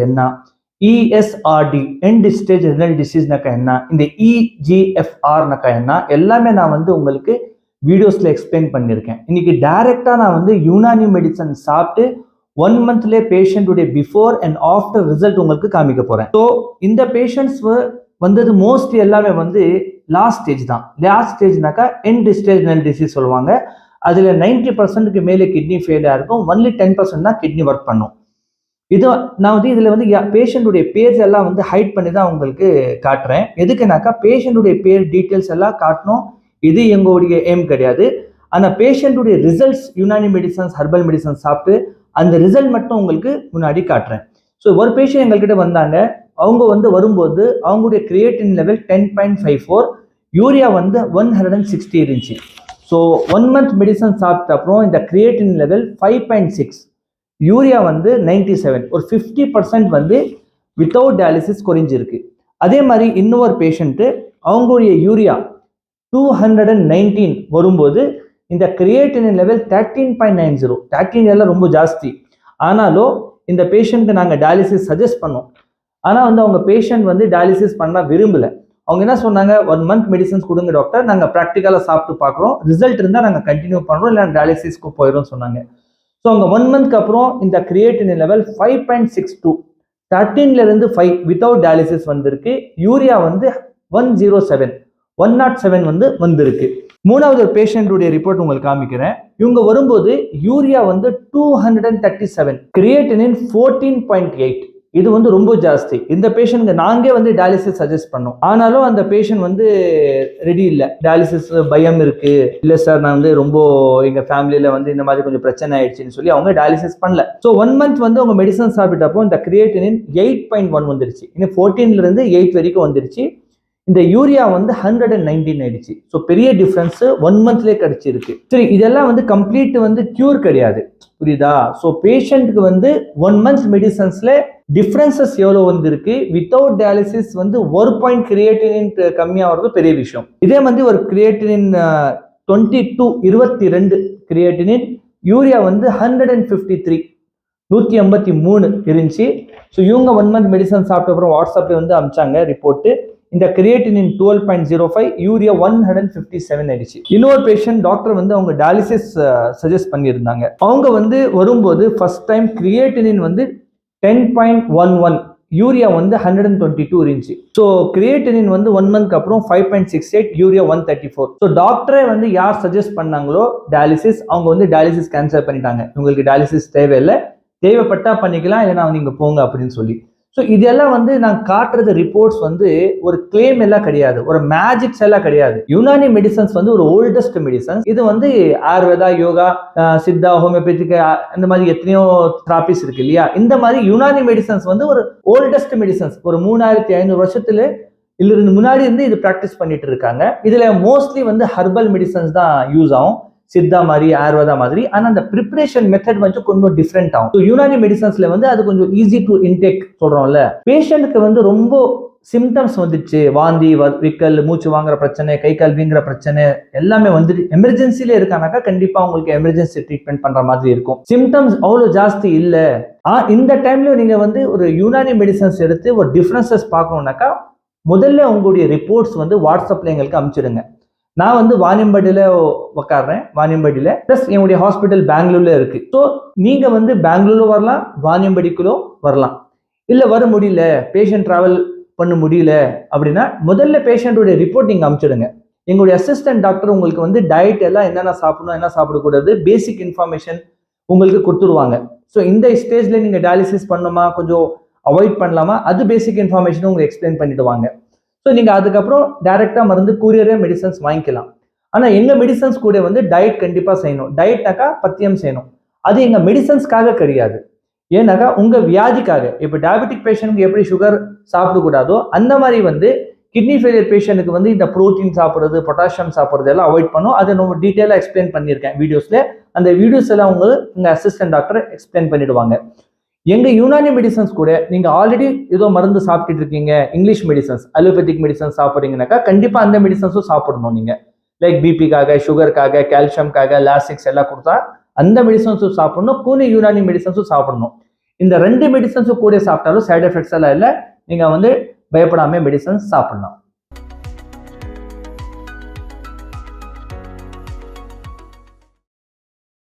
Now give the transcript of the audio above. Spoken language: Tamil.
என்ன, ESRD எண்ட் ஸ்டேஜ் ரெனல் டிசீஸ்னாக்கா என்ன, இந்த EGFRனாக்கா என்ன, எல்லாமே நான் வந்து உங்களுக்கு வீடியோஸ்ல எக்ஸ்பிளைன் பண்ணியிருக்கேன். இன்னைக்கு டைரக்டா நான் வந்து யுனானி மெடிசன் சாப்பிட்டு 1 மந்த்லேயே பேஷண்ட்டுடைய பிஃபோர் அண்ட் ஆஃப்டர் ரிசல்ட் உங்களுக்கு காமிக்க போறேன். ஸோ இந்த பேஷண்ட்ஸ் வந்தது மோஸ்ட்லி எல்லாமே வந்து லாஸ்ட் ஸ்டேஜ் தான். லாஸ்ட் ஸ்டேஜ்னாக்கா எண்ட் ஸ்டேஜ் ரெனல் டிசீஸ் சொல்லுவாங்க. அதுல 90%க்கு மேலே கிட்னி ஃபெயிலியர் இருக்கும். ஒன்லி 10% தான் கிட்னி ஒர்க் பண்ணும். இது நான் வந்து இதுல வந்து பேஷண்ட்டுடைய பேர்ஸ் எல்லாம் வந்து ஹைட் பண்ணி தான் உங்களுக்கு காட்டுறேன். எதுக்குனாக்கா பேஷண்ட்டுடைய பேர் டீட்டெயில்ஸ் எல்லாம் காட்டணும், இது எங்களுடைய எய்ம் கிடையாது. ஆனா பேஷண்ட்டுடைய results Unani medicines herbal medicines சாப்பிட்டு அந்த ரிசல்ட் மட்டும் உங்களுக்கு முன்னாடி காட்டுறேன். ஸோ ஒரு பேஷண்ட் எங்கள்கிட்ட வந்தாங்க. அவங்க வந்து வரும்போது அவங்களுடைய கிரியேட்டின் லெவல் 10.54, யூரியா வந்து 160 இருந்துச்சு. ஸோ 1 மந்த் மெடிசன் சாப்பிட்ட அப்புறம் இந்த கிரியேட்டின் லெவல் 5.6, யூரியா வந்து 97, ஒரு 50% வந்து வித்தவுட் டயாலிசிஸ் குறைஞ்சிருக்கு. அதே மாதிரி இன்னொரு பேஷண்ட்டு அவங்களுடைய யூரியா 219 வரும்போது இந்த கிரியேட்டின் லெவல் 13.90, 13 எல்லாம் ரொம்ப ஜாஸ்தி. ஆனாலும் இந்த பேஷண்ட்க்கு நாங்கள் டயாலிசிஸ் சஜஸ்ட் பண்ணோம். ஆனால் வந்து அவங்க பேஷண்ட் வந்து டயாலிசிஸ் பண்ண விரும்பல. அவங்க என்ன சொன்னாங்க, 1 மந்த் மெடிசன்ஸ் கொடுங்க டாக்டர், நாங்கள் ப்ராக்டிக்கலாக சாப்பிட்டு பார்க்குறோம், ரிசல்ட் இருந்தால் நாங்கள் கண்டினியூ பண்ணுறோம், இல்லை டயாலிசிஸ்க்கு போயிடும் சொன்னாங்க. ஸோ அவங்க 1 மந்த்க்கு அப்புறம் இந்த கிரியேட்டின் லெவல் 5.62, 13லேருந்து 5 வித்தவுட் டயாலிசிஸ் வந்திருக்கு. யூரியா வந்து 107 வந்து வந்திருக்கு. மூணாவது ஒரு பேஷண்ட்டுடைய ரிப்போர்ட் உங்களுக்கு காமிக்கிறேன். இவங்க வரும்போது யூரியா வந்து 237, கிரியேட்டினின் 14.8, இது வந்து ரொம்ப ஜாஸ்தி. இந்த பேஷண்ட்க்கு நாங்களே வந்து டயாலிசிஸ் சஜஸ்ட் பண்ணோம். ஆனாலும் அந்த பேஷண்ட் வந்து ரெடி இல்லை, டயாலிசிஸ் பயம் இருக்கு, இல்லை சார் நான் வந்து ரொம்ப எங்க ஃபேமிலியில வந்து இந்த மாதிரி கொஞ்சம் பிரச்சனை ஆயிடுச்சுன்னு சொல்லி அவங்க டயாலிசிஸ் பண்ணல. ஸோ 1 மந்த் வந்து அவங்க மெடிசன் சாப்பிட்டப்போ இந்த கிரியேட்டினின் 8.1 வந்துருச்சு. இன்னும் 14லேருந்து 8 வரைக்கும் வந்துருச்சு. இந்த யூரியா வந்து 119 ஆயிடுச்சு. ஸோ பெரிய டிஃப்ரென்ஸ் 1 மந்த்லேயே கிடைச்சிருக்கு. சரி, இதெல்லாம் வந்து கம்ப்ளீட் வந்து கியூர் கிடையாது, புரியுதா? ஸோ பேஷண்ட்டுக்கு வந்து 1 மந்த் மெடிசன்ஸ்ல டிஃப்ரென்சஸ் எவ்வளோ வந்திருக்கு. வித்தவுட் டயாலிசிஸ் வந்து 1 பாயிண்ட் கிரியேட்டினின் கம்மியாகிறது பெரிய விஷயம். இதே மாதிரி ஒரு கிரியேட்டினின் 22 கிரியேட்டினின், யூரியா வந்து 153, 153 இருந்துச்சு. ஸோ இவங்க 1 மந்த் மெடிசன் சாப்பிட்ட அப்புறம் வாட்ஸ்அப்ல வந்து அனுப்பிச்சாங்க ரிப்போர்ட்டு. இந்த கிரியேட்டினின் 12.05, யூரியா 157 ஆயிடுச்சு. இன்னொரு பேஷண்ட் டாக்டர் வந்து அவங்க டயாலிசிஸ் சஜஸ்ட் பண்ணியிருந்தாங்க. அவங்க வந்து வரும்போது ஃபர்ஸ்ட் டைம் கிரியேட்டினின் வந்து 10.11, யூரியா வந்து 122 இருந்துச்சு. ஸோ கிரியேட்டினின் வந்து 1 மந்த்க்கு அப்புறம் 5.68, யூரியா 134. ஸோ டாக்டரே வந்து யார் சஜஸ்ட் பண்ணாங்களோ டயாலிசிஸ், அவங்க வந்து டயாலிசிஸ் கேன்சல் பண்ணிட்டாங்க. உங்களுக்கு டயாலிசிஸ் தேவையில்லை, தேவைப்பட்டா பண்ணிக்கலாம், இல்லைன்னா நீங்க போங்க அப்படின்னு சொல்லி. ஸோ இதெல்லாம் வந்து நான் காட்டுறது ரிப்போர்ட்ஸ் வந்து ஒரு கிளைம் எல்லாம் கிடையாது, ஒரு மேஜிக்ஸ் எல்லாம் கிடையாது. யுனானி மெடிசன்ஸ் வந்து ஒரு ஓல்டஸ்ட் மெடிசன்ஸ். இது வந்து ஆயுர்வேதா, யோகா, சித்தா, ஹோமியோபேத்திக், இந்த மாதிரி எத்தனையோ தெராபிஸ் இருக்கு இல்லையா. இந்த மாதிரி யுனானி மெடிசன்ஸ் வந்து ஒரு ஓல்டஸ்ட் மெடிசன்ஸ், ஒரு 3500 வருஷத்துல இருந்து முன்னாடி இருந்து இது ப்ராக்டிஸ் பண்ணிட்டு இருக்காங்க. இதுல மோஸ்ட்லி வந்து ஹெர்பல் மெடிசன்ஸ் தான் யூஸ் ஆகும், சித்தா மாதிரி, ஆயுர்வேதா மாதிரி. ஆனா அந்த ப்ரிப்பரேஷன் மெத்தட் வந்து கொஞ்சம் டிஃப்ரெண்ட் ஆகும். யுனானி மெடிசன்ஸ்ல வந்து அது கொஞ்சம் ஈஸி டு இன்டேக் சொல்றோம்ல. பேஷண்ட்க்கு வந்து ரொம்ப சிம்டம்ஸ் வந்துச்சு, வாந்தி, விக்கல், மூச்சு வாங்குற பிரச்சனை, கை கால் வீங்குற பிரச்சனை எல்லாமே வந்துட்டு எமர்ஜென்சில இருக்கானாக்கா கண்டிப்பா உங்களுக்கு எமர்ஜென்சி ட்ரீட்மெண்ட் பண்ற மாதிரி இருக்கும். சிம்டம்ஸ் அவ்வளவு ஜாஸ்தி இல்ல. இந்த டைம்ல நீங்க வந்து ஒரு யுனானி மெடிசன்ஸ் எடுத்து ஒரு டிஃபரன்சஸ் பார்க்கணும்னாக்கா முதல்ல உங்களுடைய ரிப்போர்ட்ஸ் வந்து வாட்ஸ்அப்ல எங்களுக்கு அனுப்பிச்சிடுங்க. நான் வந்து வாணியம்பாடியில உட்காடுறேன், வாணியம்பாடியில பிளஸ் என்னுடைய ஹாஸ்பிட்டல் பெங்களூர்ல இருக்கு. ஸோ நீங்க வந்து பெங்களூர்ல வரலாம், வாணியம்பாடிக்குள்ள வரலாம். இல்ல வர முடியல, பேஷண்ட் டிராவல் பண்ண முடியல அப்படின்னா முதல்ல பேஷண்டோட ரிப்போர்ட் நீங்க அனுப்பிச்சிடுங்க. எங்களுடைய அசிஸ்டன்ட் டாக்டர் உங்களுக்கு வந்து டயட் எல்லாம் என்னென்ன சாப்பிடணும், என்ன சாப்பிடக்கூடாது, பேசிக் இன்ஃபர்மேஷன் உங்களுக்கு கொடுத்துருவாங்க. ஸோ இந்த ஸ்டேஜ்ல நீங்க டயாலிசிஸ் பண்ணணுமா, கொஞ்சம் அவாய்ட் பண்ணலாமா, அது பேசிக் இன்ஃபர்மேஷன் உங்களுக்கு எக்ஸ்பிளைன் பண்ணிடுவாங்க. ஸோ நீங்க அதுக்கப்புறம் டைரக்டா மருந்து கூரியரே மெடிசன்ஸ் வாங்கிக்கலாம். ஆனா எங்க மெடிசன்ஸ் கூட வந்து டயட் கண்டிப்பா செய்யணும். டயட்னாக்கா பத்தியம் செய்யணும். அது எங்க மெடிசன்ஸ்க்காக கிடையாது, ஏன்னாக்கா உங்க வியாதிக்காக. இப்போ டயபெட்டிக் பேஷண்ட்க்கு எப்படி சுகர் சாப்பிடக்கூடாதோ அந்த மாதிரி வந்து கிட்னி ஃபெயிலியர் பேஷண்ட்டுக்கு வந்து இந்த ப்ரோட்டீன் சாப்பிட்றது, பொட்டாசியம் சாப்பிட்றது எல்லாம் அவாய்ட் பண்ணும். அதை நம்ம டீட்டெயிலாக எக்ஸ்பிளைன் பண்ணியிருக்கேன் வீடியோஸ்ல. அந்த வீடியோஸ் எல்லாம் உங்க அசிஸ்டன்ட் டாக்டர் எக்ஸ்பிளைன் பண்ணிடுவாங்க. எங்க யுனானி மெடிசன்ஸ் கூட நீங்க ஆல்ரெடி ஏதோ மருந்து சாப்பிட்டுட்டு இருக்கீங்க, இங்கிலீஷ் மெடிசன்ஸ், அலோபதிக் மெடிசன்ஸ் சாப்பிட்றீங்கன்னாக்கா கண்டிப்பா அந்த மெடிசன்ஸும் சாப்பிடணும். நீங்க லைக் பிபிக்காக, சுகருக்காக, கால்சியம்காக, லாசிக்ஸ் எல்லாம் கொடுத்தா அந்த மெடிசன்ஸும் சாப்பிடணும், கூனி யுனானி மெடிசன்ஸும் சாப்பிடணும். இந்த 2 மெடிசன்ஸும் கூட சாப்பிட்டாலும் சைடு எஃபெக்ட்ஸ் எல்லாம் இல்லை. நீங்கள் வந்து பயப்படாமல் மெடிசன்ஸ் சாப்பிடலாம்.